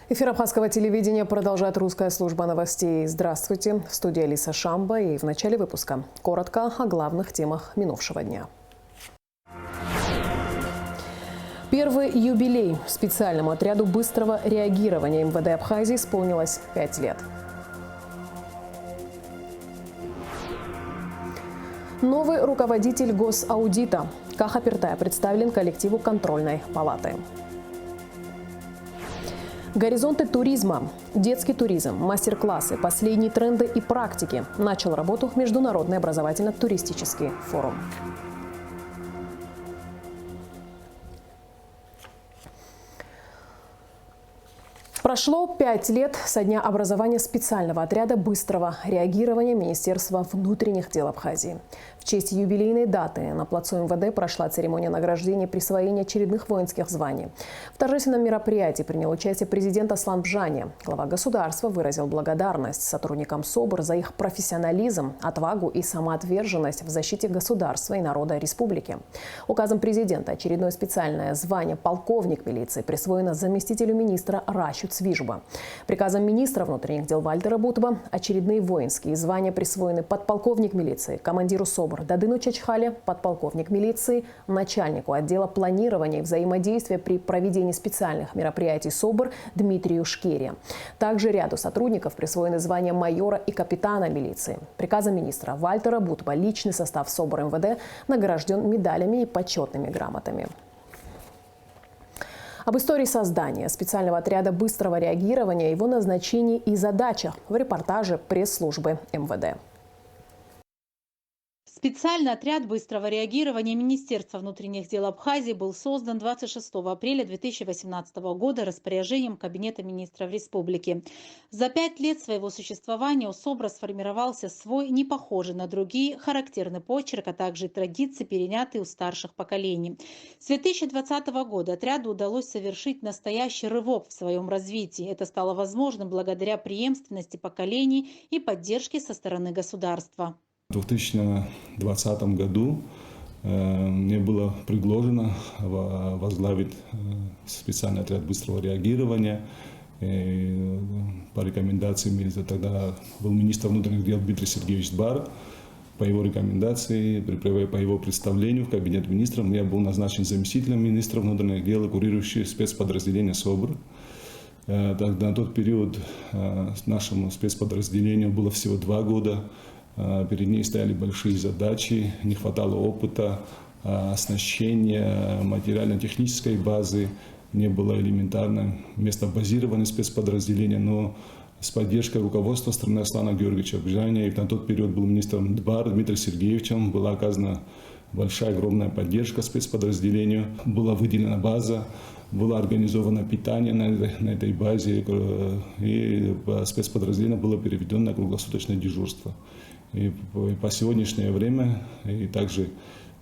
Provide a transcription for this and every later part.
Эфир абхазского телевидения продолжает русская служба новостей. Здравствуйте. В студии Алиса Шамба. И в начале выпуска коротко о главных темах минувшего дня. Первый юбилей специальному отряду быстрого реагирования МВД Абхазии исполнилось 5 лет. Новый руководитель госаудита Каха Пертай представлен коллективу контрольной палаты. Горизонты туризма, детский туризм, мастер-классы, последние тренды и практики. Начал работу Международный образовательно-туристический форум. Прошло 5 лет со дня образования специального отряда быстрого реагирования Министерства внутренних дел Абхазии. В честь юбилейной даты на плацу МВД прошла церемония награждения и присвоения очередных воинских званий. В торжественном мероприятии принял участие президент Аслан Бжани. Глава государства выразил благодарность сотрудникам СОБР за их профессионализм, отвагу и самоотверженность в защите государства и народа республики. Указом президента очередное специальное звание полковник милиции присвоено заместителю министра Ращу Цвижба. Приказом министра внутренних дел Вальтера Бутова очередные воинские звания присвоены подполковник милиции, командиру СОБР Дадыну Чачхале, подполковник милиции, начальнику отдела планирования и взаимодействия при проведении специальных мероприятий СОБР Дмитрию Шкере. Также ряду сотрудников присвоены звания майора и капитана милиции. Приказом министра Вальтера Бутова личный состав СОБР МВД награжден медалями и почетными грамотами. Об истории создания специального отряда быстрого реагирования, его назначении и задачах в репортаже пресс-службы МВД. Специальный отряд быстрого реагирования Министерства внутренних дел Абхазии был создан 26 апреля 2018 года распоряжением Кабинета министров республики. За 5 лет своего существования у СОБРа сформировался свой, не похожий на другие, характерный почерк, а также традиции, перенятые у старших поколений. С 2020 года отряду удалось совершить настоящий рывок в своем развитии. Это стало возможным благодаря преемственности поколений и поддержке со стороны государства. В 2020 году мне было предложено возглавить специальный отряд быстрого реагирования. По рекомендациям, тогда был министр внутренних дел Дмитрий Сергеевич Бар. По его рекомендации, по его представлению в Кабинет министров, я был назначен заместителем министра внутренних дел, курирующий спецподразделение СОБР. На тот период нашему спецподразделению было всего 2 года. Перед ней стояли большие задачи, не хватало опыта, оснащения, материально-технической базы, не было элементарно места базирования спецподразделения, но с поддержкой руководства страны Аслана Георгиевича Бжани, и на тот период был министром ДБАР Дмитрием Сергеевичем, была оказана большая, огромная поддержка спецподразделению, была выделена база, было организовано питание на этой базе, и спецподразделение было переведено на круглосуточное дежурство. И по сегодняшнее время, и также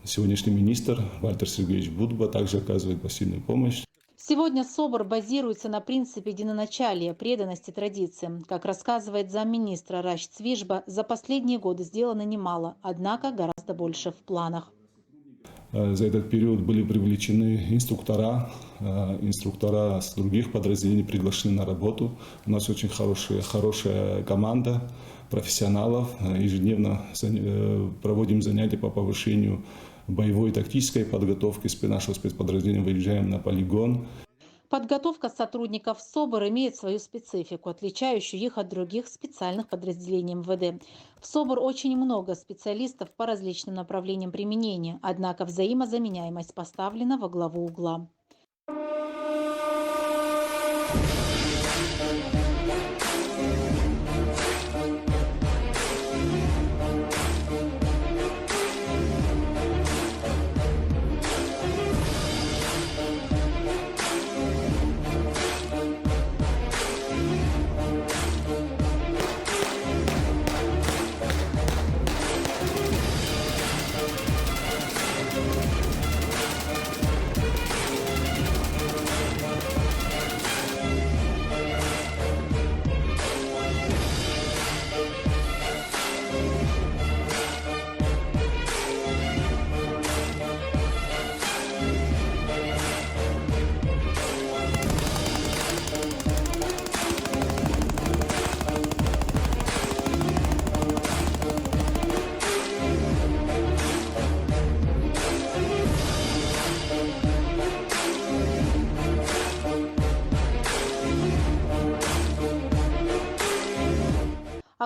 сегодняшний министр Вальтер Сергеевич Бутова также оказывает посильную помощь. Сегодня СОБР базируется на принципе единоначалия, преданности традициям. Как рассказывает замминистра Ращ Цвижба, за последние годы сделано немало, однако гораздо больше в планах. За этот период были привлечены инструктора с других подразделений приглашены на работу. У нас очень хорошая команда профессионалов. Ежедневно проводим занятия по повышению боевой и тактической подготовки нашего спецподразделения. Выезжаем на полигон. Подготовка сотрудников СОБР имеет свою специфику, отличающую их от других специальных подразделений МВД. В СОБР очень много специалистов по различным направлениям применения, однако взаимозаменяемость поставлена во главу угла.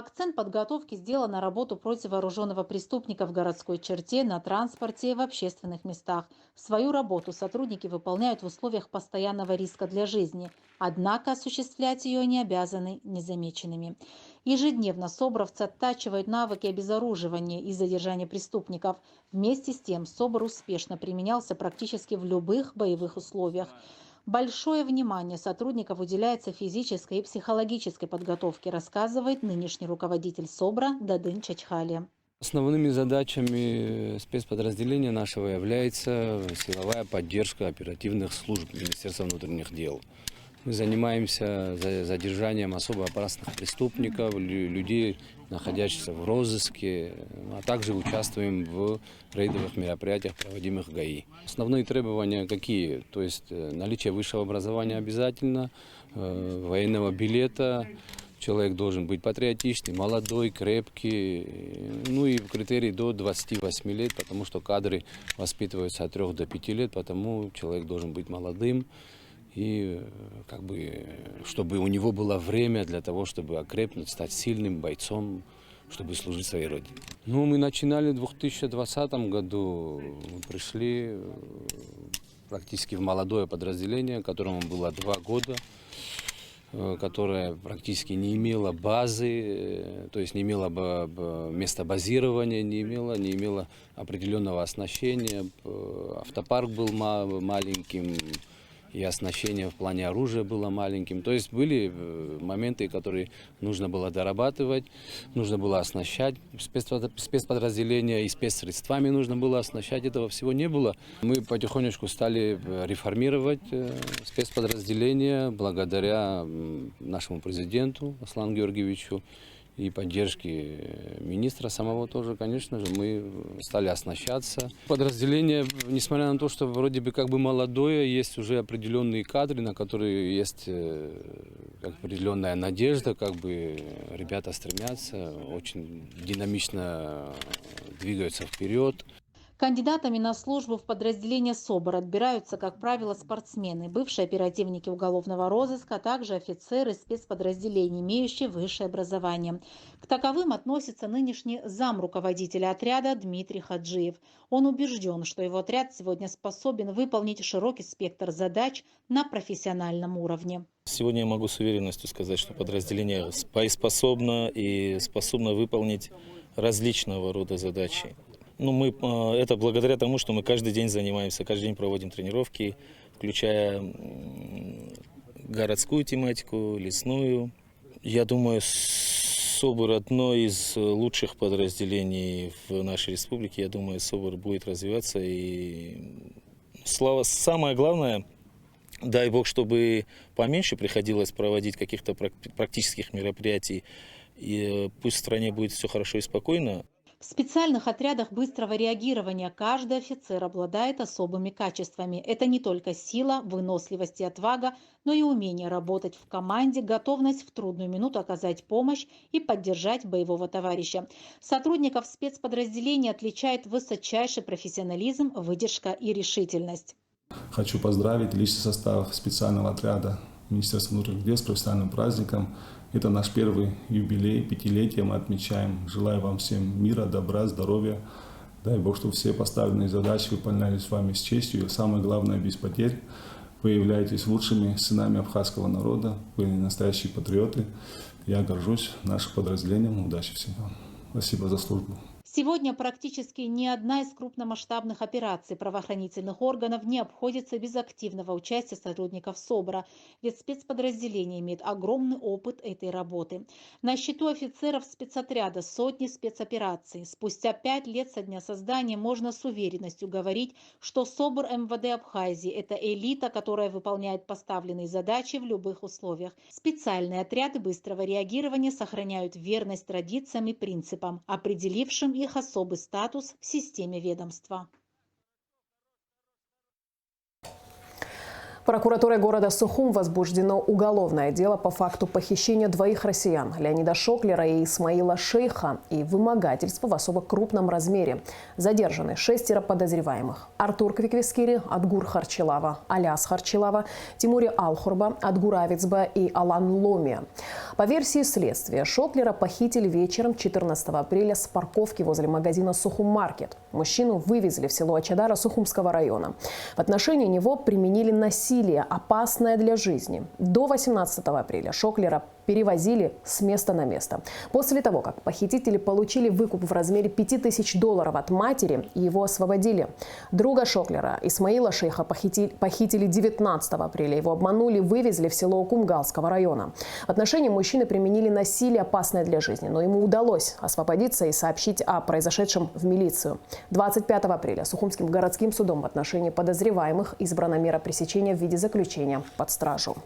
Акцент подготовки сделан на работу против вооруженного преступника в городской черте, на транспорте и в общественных местах. Свою работу сотрудники выполняют в условиях постоянного риска для жизни, однако осуществлять ее они обязаны незамеченными. Ежедневно соборовцы оттачивают навыки обезоруживания и задержания преступников. Вместе с тем СОБР успешно применялся практически в любых боевых условиях. Большое внимание сотрудников уделяется физической и психологической подготовке, рассказывает нынешний руководитель СОБРа Дадын Чачхали. Основными задачами спецподразделения нашего является силовая поддержка оперативных служб Министерства внутренних дел. Мы занимаемся задержанием особо опасных преступников, людей, находящихся в розыске, а также участвуем в рейдовых мероприятиях, проводимых ГАИ. Основные требования какие? То есть наличие высшего образования обязательно, военного билета, человек должен быть патриотичный, молодой, крепкий, ну и критерий до 28 лет, потому что кадры воспитываются от 3 до 5 лет, потому человек должен быть молодым. И чтобы у него было время для того, чтобы окрепнуть, стать сильным бойцом, чтобы служить своей родине. Мы начинали в 2020 году, мы пришли практически в молодое подразделение, которому было 2 года, которое практически не имело базы, то есть не имело места базирования, не имело определенного оснащения. Автопарк был маленьким, и оснащение в плане оружия было маленьким. То есть были моменты, которые нужно было дорабатывать, нужно было оснащать спецподразделения и спецсредствами нужно было оснащать. Этого всего не было. Мы потихонечку стали реформировать спецподразделения благодаря нашему президенту Аслану Георгиевичу и поддержки министра самого тоже, конечно же, мы стали оснащаться. Подразделение, несмотря на то, что вроде бы молодое, есть уже определенные кадры, на которые есть определенная надежда, ребята стремятся, очень динамично двигаются вперед. Кандидатами на службу в подразделение СОБР отбираются, как правило, спортсмены, бывшие оперативники уголовного розыска, а также офицеры спецподразделений, имеющие высшее образование. К таковым относится нынешний замруководителя отряда Дмитрий Хаджиев. Он убежден, что его отряд сегодня способен выполнить широкий спектр задач на профессиональном уровне. Сегодня я могу с уверенностью сказать, что подразделение боеспособно и способно выполнить различного рода задачи. Это благодаря тому, что мы каждый день занимаемся, каждый день проводим тренировки, включая городскую тематику, лесную. Я думаю, СОБР одно из лучших подразделений в нашей республике. Я думаю, СОБР будет развиваться. И самое главное, дай бог, чтобы поменьше приходилось проводить каких-то практических мероприятий. И пусть в стране будет все хорошо и спокойно. В специальных отрядах быстрого реагирования каждый офицер обладает особыми качествами. Это не только сила, выносливость и отвага, но и умение работать в команде, готовность в трудную минуту оказать помощь и поддержать боевого товарища. Сотрудников спецподразделения отличает высочайший профессионализм, выдержка и решительность. Хочу поздравить личный состав специального отряда Министерства внутренних дел с профессиональным праздником. Это наш первый юбилей, 5-летие мы отмечаем. Желаю вам всем мира, добра, здоровья. Дай Бог, чтобы все поставленные задачи выполнялись вами с честью. И самое главное, без потерь. Вы являетесь лучшими сынами абхазского народа. Вы настоящие патриоты. Я горжусь нашим подразделением. Удачи всем вам. Спасибо за службу. Сегодня практически ни одна из крупномасштабных операций правоохранительных органов не обходится без активного участия сотрудников СОБРа, ведь спецподразделение имеет огромный опыт этой работы. На счету офицеров спецотряда сотни спецопераций. Спустя 5 лет со дня создания можно с уверенностью говорить, что СОБР МВД Абхазии – это элита, которая выполняет поставленные задачи в любых условиях. Специальные отряды быстрого реагирования сохраняют верность традициям и принципам, определившим их особый статус в системе ведомства. Прокуратурой города Сухум возбуждено уголовное дело по факту похищения двоих россиян – Леонида Шоклера и Исмаила Шейха и вымогательства в особо крупном размере. Задержаны 6 подозреваемых. Артур Квиквискири, Адгур Харчилава, Аляс Харчилава, Тимури Алхурба, Адгур Авицба и Алан Ломия. По версии следствия, Шоклера похитили вечером 14 апреля с парковки возле магазина «Сухум-маркет». Мужчину вывезли в село Ачадара Сухумского района. В отношении него применили насилие, опасное для жизни. До 18 апреля Шоклера перевозили с места на место. После того, как похитители получили выкуп в размере $5000 от матери, его освободили. Друга Шоклера, Исмаила Шейха, похитили 19 апреля. Его обманули, вывезли в село Кумгалского района. В отношении мужчины применили насилие, опасное для жизни, но ему удалось освободиться и сообщить о произошедшем в милицию. 25 апреля Сухумским городским судом в отношении подозреваемых избрана мера пресечения в виде заключения под стражу.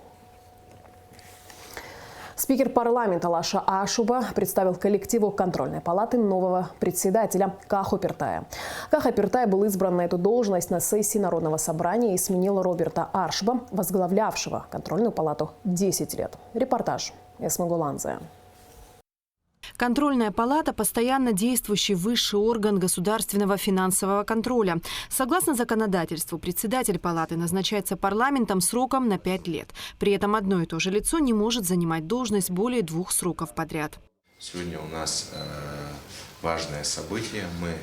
Спикер парламента Лаша Ашуба представил коллективу контрольной палаты нового председателя Каху Пиртая. Каха Пиртай был избран на эту должность на сессии Народного собрания и сменил Роберта Аршба, возглавлявшего контрольную палату 10 лет. Репортаж Эсма Гуланзе. Контрольная палата – постоянно действующий высший орган государственного финансового контроля. Согласно законодательству, председатель палаты назначается парламентом сроком на 5 лет. При этом одно и то же лицо не может занимать должность более 2 сроков подряд. Сегодня у нас важное событие. Мы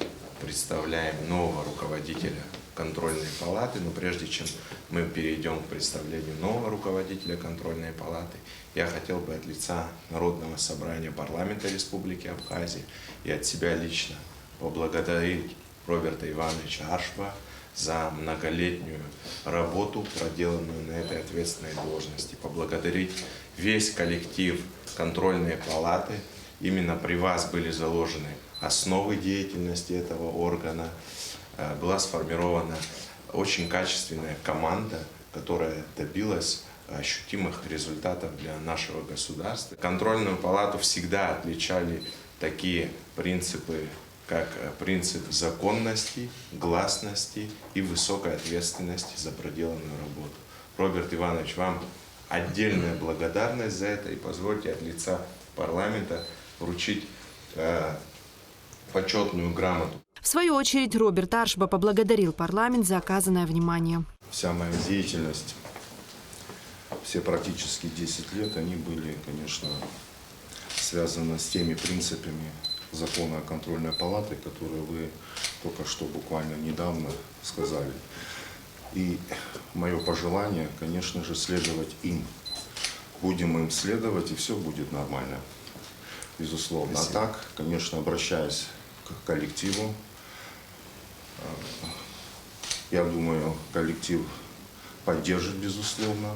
представляем нового руководителя контрольной палаты. Но прежде чем мы перейдем к представлению нового руководителя контрольной палаты, я хотел бы от лица Народного собрания парламента Республики Абхазия и от себя лично поблагодарить Роберта Ивановича Аршба за многолетнюю работу, проделанную на этой ответственной должности. Поблагодарить весь коллектив контрольной палаты. Именно при вас были заложены основы деятельности этого органа. Была сформирована очень качественная команда, которая добилась ощутимых результатов для нашего государства. Контрольную палату всегда отличали такие принципы, как принцип законности, гласности и высокой ответственности за проделанную работу. Роберт Иванович, вам отдельная благодарность за это, и позвольте от лица парламента вручить почетную грамоту. В свою очередь Роберт Аршба поблагодарил парламент за оказанное внимание. Вся моя деятельность, все практически 10 лет, они были, конечно, связаны с теми принципами закона о контрольной палате, которые вы только что буквально недавно сказали. И мое пожелание, конечно же, следовать им. Будем им следовать, и все будет нормально. Безусловно. Спасибо. А так, конечно, обращаясь к коллективу, я думаю, коллектив поддержит, безусловно,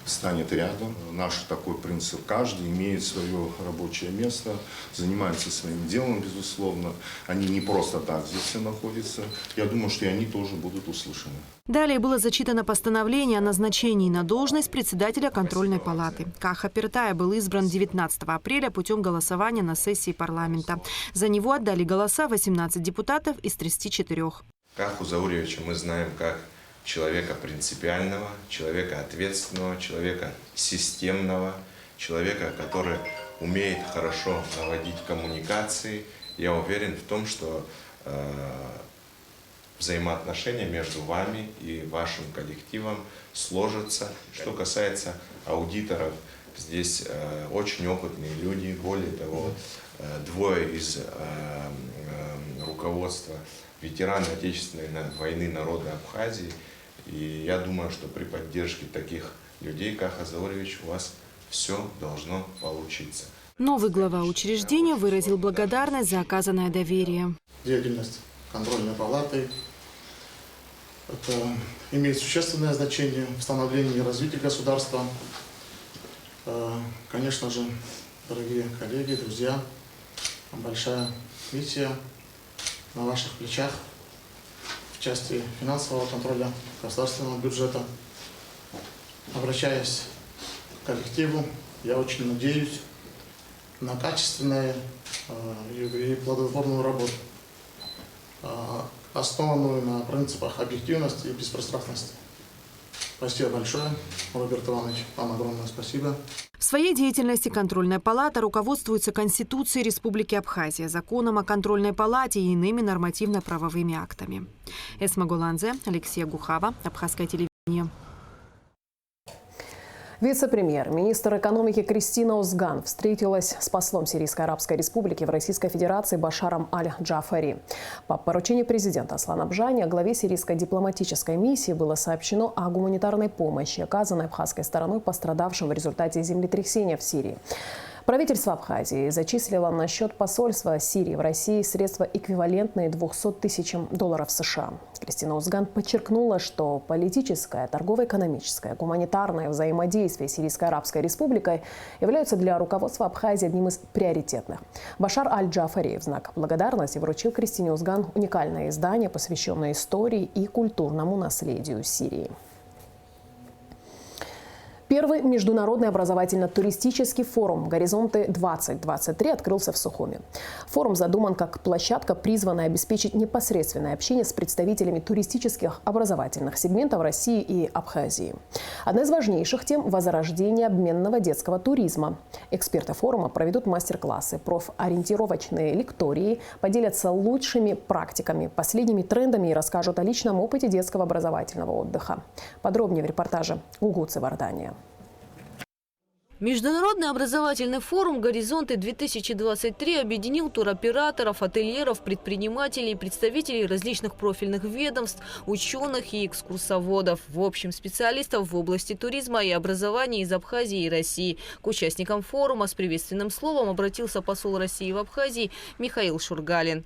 станет рядом. Наш такой принцип: каждый имеет свое рабочее место, занимается своим делом, безусловно. Они не просто так здесь все находятся. Я думаю, что и они тоже будут услышаны. Далее было зачитано постановление о назначении на должность председателя контрольной палаты. Каха Пиртая был избран 19 апреля путем голосования на сессии парламента. За него отдали голоса 18 депутатов из 34. Каху Заурьевича мы знаем как человека принципиального, человека ответственного, человека системного, человека, который умеет хорошо наводить коммуникации. Я уверен в том, что взаимоотношения между вами и вашим коллективом сложатся. Что касается аудиторов, здесь очень опытные люди, более того, двое из руководства ветераны Отечественной войны народа Абхазии. И я думаю, что при поддержке таких людей, Каха Заурьевич, у вас все должно получиться. Новый глава учреждения выразил благодарность за оказанное доверие. Деятельность контрольной палаты имеет существенное значение в становлении и развитии государства. Конечно же, дорогие коллеги, друзья, большая миссия на ваших плечах в части финансового контроля государственного бюджета. Обращаясь к коллективу, я очень надеюсь на качественную и плодотворную работу. основанную на принципах объективности и беспристрастности. Спасибо большое, Роберт Иванович, вам огромное спасибо. В своей деятельности контрольная палата руководствуется Конституцией Республики Абхазия, законом о контрольной палате и иными нормативно-правовыми актами. Эсма Голанзе, Алексей Гухава, Абхазское телевидение. Вице-премьер, министр экономики Кристина Озган встретилась с послом Сирийской Арабской Республики в Российской Федерации Башаром Аль-Джафари. По поручению президента Аслана Бжани, главе сирийской дипломатической миссии было сообщено о гуманитарной помощи, оказанной абхазской стороной пострадавшим в результате землетрясения в Сирии. Правительство Абхазии зачислило на счет посольства Сирии в России средства, эквивалентные 200 тысячам долларов США. Кристина Озган подчеркнула, что политическое, торгово-экономическое, гуманитарное взаимодействие с Сирийской Арабской Республикой являются для руководства Абхазии одним из приоритетных. Башар Аль-Джафари в знак благодарности вручил Кристине Озган уникальное издание, посвященное истории и культурному наследию Сирии. Первый международный образовательно-туристический форум «Горизонты-2023» открылся в Сухуми. Форум задуман как площадка, призванная обеспечить непосредственное общение с представителями туристических образовательных сегментов России и Абхазии. Одна из важнейших тем – возрождение обменного детского туризма. Эксперты форума проведут мастер-классы, профориентировочные лектории, поделятся лучшими практиками, последними трендами и расскажут о личном опыте детского образовательного отдыха. Подробнее в репортаже Гугу Цивардания. Международный образовательный форум «Горизонты-2023» объединил туроператоров, ательеров, предпринимателей, представителей различных профильных ведомств, ученых и экскурсоводов. В общем, специалистов в области туризма и образования из Абхазии и России. К участникам форума с приветственным словом обратился посол России в Абхазии Михаил Шургалин.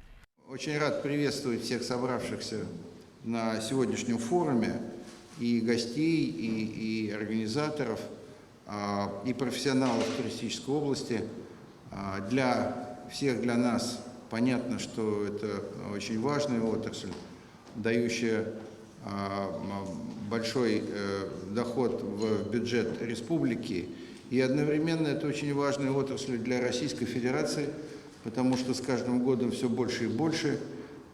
Очень рад приветствовать всех собравшихся на сегодняшнем форуме, и гостей, и организаторов, и профессионалов туристической области. Для всех, для нас понятно, что это очень важная отрасль, дающая большой доход в бюджет республики. И одновременно это очень важная отрасль для Российской Федерации, потому что с каждым годом все больше и больше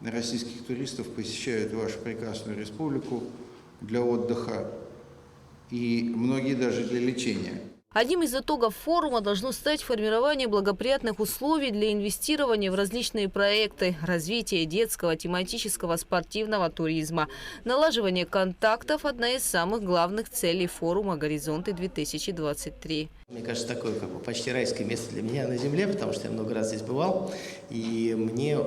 российских туристов посещают вашу прекрасную республику для отдыха, и многие даже для лечения. Одним из итогов форума должно стать формирование благоприятных условий для инвестирования в различные проекты, развитие детского, тематического, спортивного туризма. Налаживание контактов – одна из самых главных целей форума «Горизонты-2023». Мне кажется, такое почти райское место для меня на земле, потому что я много раз здесь бывал. И мне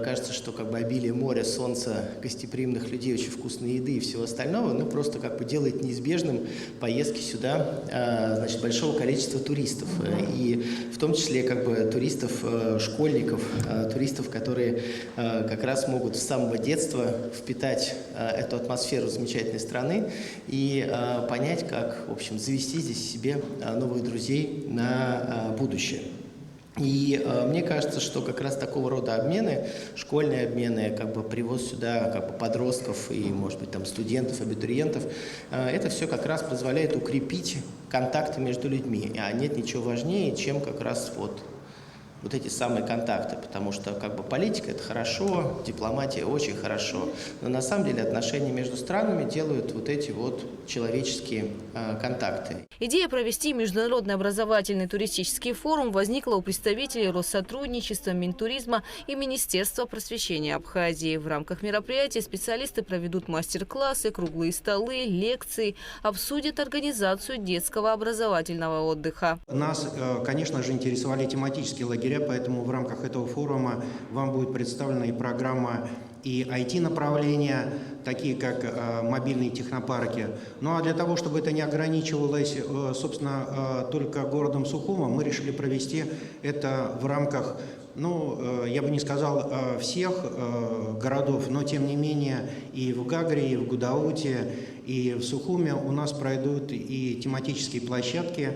кажется, что обилие моря, солнца, гостеприимных людей, очень вкусной еды и всего остального, просто делает неизбежным поездки сюда, большого количества туристов. И в том числе туристов, школьников, туристов, которые как раз могут с самого детства впитать эту атмосферу замечательной страны и понять, как, в общем, завести здесь себе новых друзей на будущее. И мне кажется, что как раз такого рода обмены, школьные обмены, привоз сюда подростков и, может быть, студентов, абитуриентов, это все как раз позволяет укрепить контакты между людьми. А нет ничего важнее, чем как раз вот эти самые контакты, потому что политика – это хорошо, дипломатия – очень хорошо, но на самом деле отношения между странами делают эти человеческие контакты. Идея провести международный образовательный туристический форум возникла у представителей Россотрудничества, Минтуризма и Министерства просвещения Абхазии. В рамках мероприятия специалисты проведут мастер-классы, круглые столы, лекции, обсудят организацию детского образовательного отдыха. Нас, конечно же, интересовали тематические лагеря, поэтому в рамках этого форума вам будет представлена и программа и IT-направления, такие как мобильные технопарки. Ну а для того, чтобы это не ограничивалось, собственно, только городом Сухумом, мы решили провести это в рамках, я бы не сказал всех городов, но тем не менее и в Гагре, и в Гудауте, и в Сухуме у нас пройдут и тематические площадки,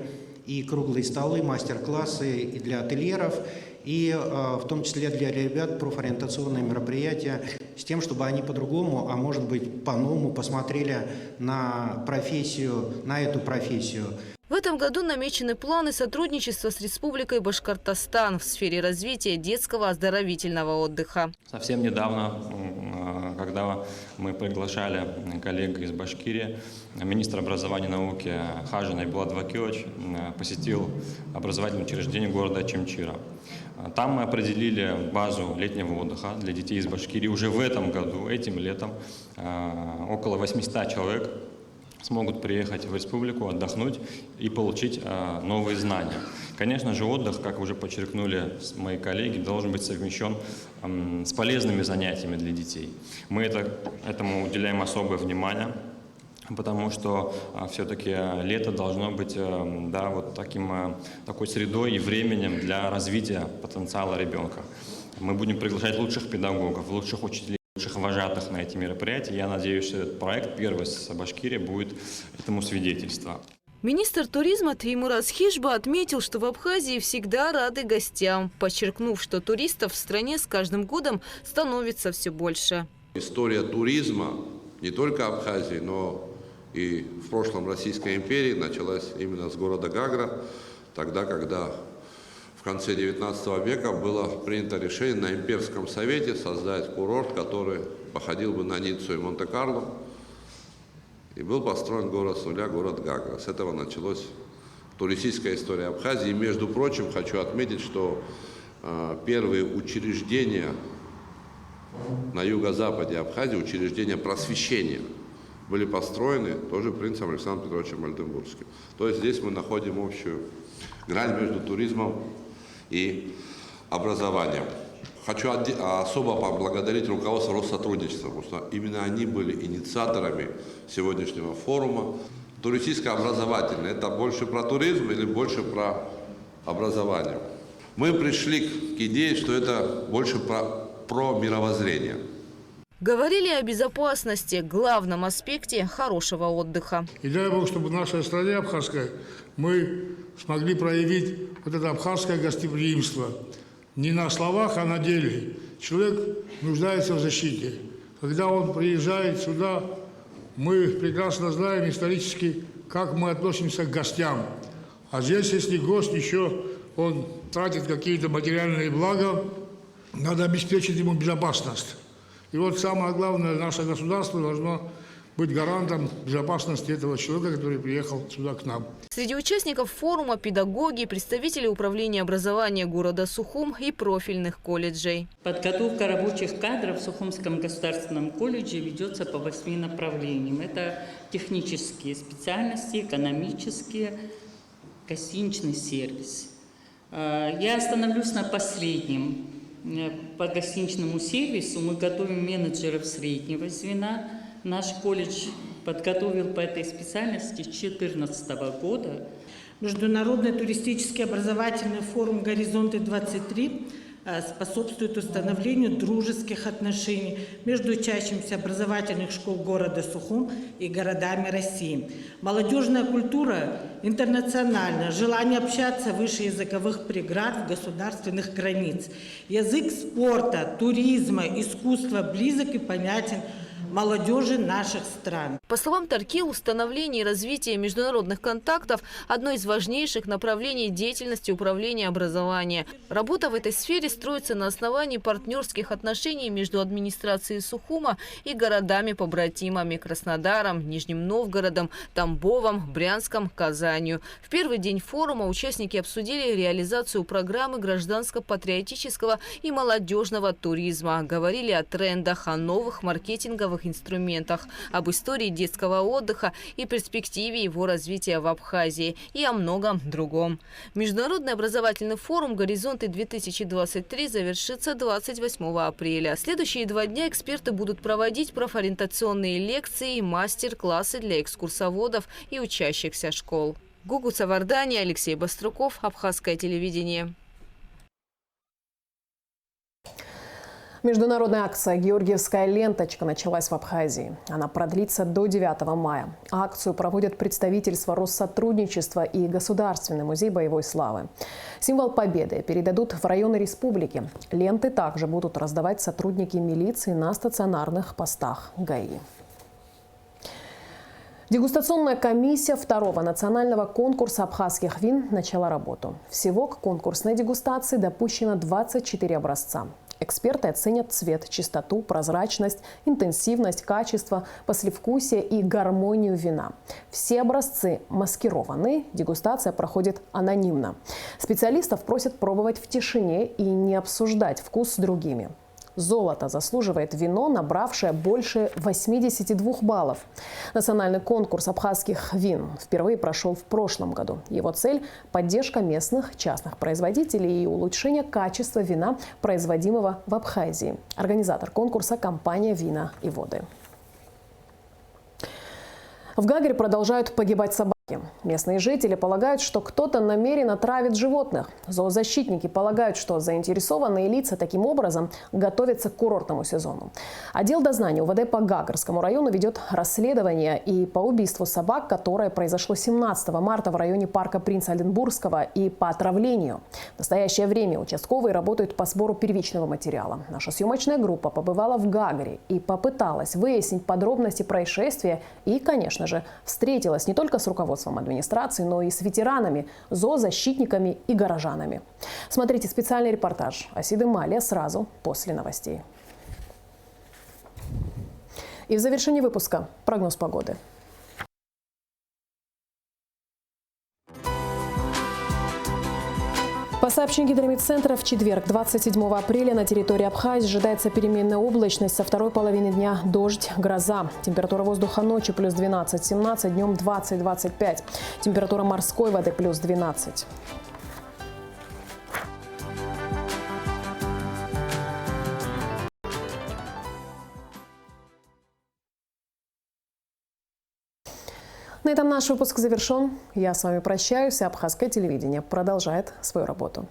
и круглые столы, мастер-классы и для ательеров, и в том числе для ребят профориентационные мероприятия с тем, чтобы они по-другому, а может быть по-новому посмотрели на профессию, на эту профессию. В этом году намечены планы сотрудничества с Республикой Башкортостан в сфере развития детского оздоровительного отдыха. Совсем недавно когда мы приглашали коллег из Башкирии, министр образования и науки Хажи Найбулат Вакиевич посетил образовательное учреждение города Чимчира. Там мы определили базу летнего отдыха для детей из Башкирии. Уже в этом году, этим летом, около 800 человек смогут приехать в республику, отдохнуть и получить новые знания. Конечно же, отдых, как уже подчеркнули мои коллеги, должен быть совмещен с полезными занятиями для детей. Мы этому уделяем особое внимание, потому что все-таки лето должно быть такой средой и временем для развития потенциала ребенка. Мы будем приглашать лучших педагогов, лучших учителей, лучших вожатых на эти мероприятия. Я надеюсь, что этот проект первый с Башкирии будет этому свидетельством. Министр туризма Теймураз Хижба отметил, что в Абхазии всегда рады гостям, подчеркнув, что туристов в стране с каждым годом становится все больше. История туризма не только Абхазии, но и в прошлом Российской империи началась именно с города Гагра, тогда, когда в конце XIX века было принято решение на имперском совете создать курорт, который походил бы на Ниццу и Монте-Карло. И был построен город с нуля, город Гагра. С этого началась туристическая история Абхазии. И, между прочим, хочу отметить, что первые учреждения на юго-западе Абхазии, учреждения просвещения, были построены тоже принцем Александром Петровичем Ольденбургским. То есть здесь мы находим общую грань между туризмом и образованием. Хочу особо поблагодарить руководство Россотрудничества, потому что именно они были инициаторами сегодняшнего форума. Туристическо-образовательный – это больше про туризм или больше про образование? Мы пришли к идее, что это больше про мировоззрение. Говорили о безопасности, главном аспекте хорошего отдыха. И дай Бог, чтобы в нашей стране абхазской мы смогли проявить вот это абхазское гостеприимство. Не на словах, а на деле. Человек нуждается в защите. Когда он приезжает сюда, мы прекрасно знаем исторически, как мы относимся к гостям. А здесь, если гость еще он тратит какие-то материальные блага, надо обеспечить ему безопасность. И вот самое главное, наше государство должно быть гарантом безопасности этого человека, который приехал сюда к нам. Среди участников форума педагоги, представители управления образования города Сухум и профильных колледжей. Подготовка рабочих кадров в Сухумском государственном колледже ведется по 8 направлениям. Это технические специальности, экономические, гостиничный сервис. Я остановлюсь на последнем. По гостиничному сервису мы готовим менеджеров среднего звена. Наш колледж подготовил по этой специальности с 2014 года. Международный туристический образовательный форум «Горизонты-23» способствует установлению дружеских отношений между учащимися образовательных школ города Сухум и городами России. Молодежная культура интернациональна, желание общаться выше языковых преград государственных границ. Язык спорта, туризма, искусства близок и понятен молодежи наших стран. По словам Тарки, установление и развитие международных контактов – одно из важнейших направлений деятельности управления образования. Работа в этой сфере строится на основании партнерских отношений между администрацией Сухума и городами-побратимами – Краснодаром, Нижним Новгородом, Тамбовом, Брянском, Казанью. В первый день форума участники обсудили реализацию программы гражданско-патриотического и молодежного туризма. Говорили о трендах, о новых маркетинговых инструментах, об истории детского отдыха и перспективе его развития в Абхазии и о многом другом. Международный образовательный форум «Горизонты-2023» завершится 28 апреля. Следующие 2 дня эксперты будут проводить профориентационные лекции и мастер-классы для экскурсоводов и учащихся школ. Гугу Савардани, Алексей Баструков, Абхазское телевидение. Международная акция «Георгиевская ленточка» началась в Абхазии. Она продлится до 9 мая. Акцию проводят представительства Россотрудничества и Государственный музей боевой славы. Символ победы передадут в районы республики. Ленты также будут раздавать сотрудники милиции на стационарных постах ГАИ. Дегустационная комиссия 2-го национального конкурса абхазских вин начала работу. Всего к конкурсной дегустации допущено 24 образца. Эксперты оценят цвет, чистоту, прозрачность, интенсивность, качество, послевкусие и гармонию вина. Все образцы маскированы, дегустация проходит анонимно. Специалистов просят пробовать в тишине и не обсуждать вкус с другими. Золото заслуживает вино, набравшее больше 82 баллов. Национальный конкурс абхазских вин впервые прошел в прошлом году. Его цель – поддержка местных частных производителей и улучшение качества вина, производимого в Абхазии. Организатор конкурса – компания «Вина и воды». В Гагре продолжают погибать собаки. Местные жители полагают, что кто-то намеренно травит животных. Зоозащитники полагают, что заинтересованные лица таким образом готовятся к курортному сезону. Отдел дознания УВД по Гагарскому району ведет расследование и по убийству собак, которое произошло 17 марта в районе парка Принца Оленбургского, и по отравлению. В настоящее время участковые работают по сбору первичного материала. Наша съемочная группа побывала в Гагре и попыталась выяснить подробности происшествия и, конечно же, встретилась не только с руководством администрации, но и с ветеранами, зоозащитниками и горожанами. Смотрите специальный репортаж Асиды Малия сразу после новостей. И в завершении выпуска прогноз погоды. По сообщению Гидромедцентра, в четверг, 27 апреля, на территории Абхазии ожидается переменная облачность, со второй половины дня дождь, гроза. Температура воздуха ночью плюс 12-17, днем 20-25. Температура морской воды плюс 12. На этом наш выпуск завершен. Я с вами прощаюсь, а абхазское телевидение продолжает свою работу.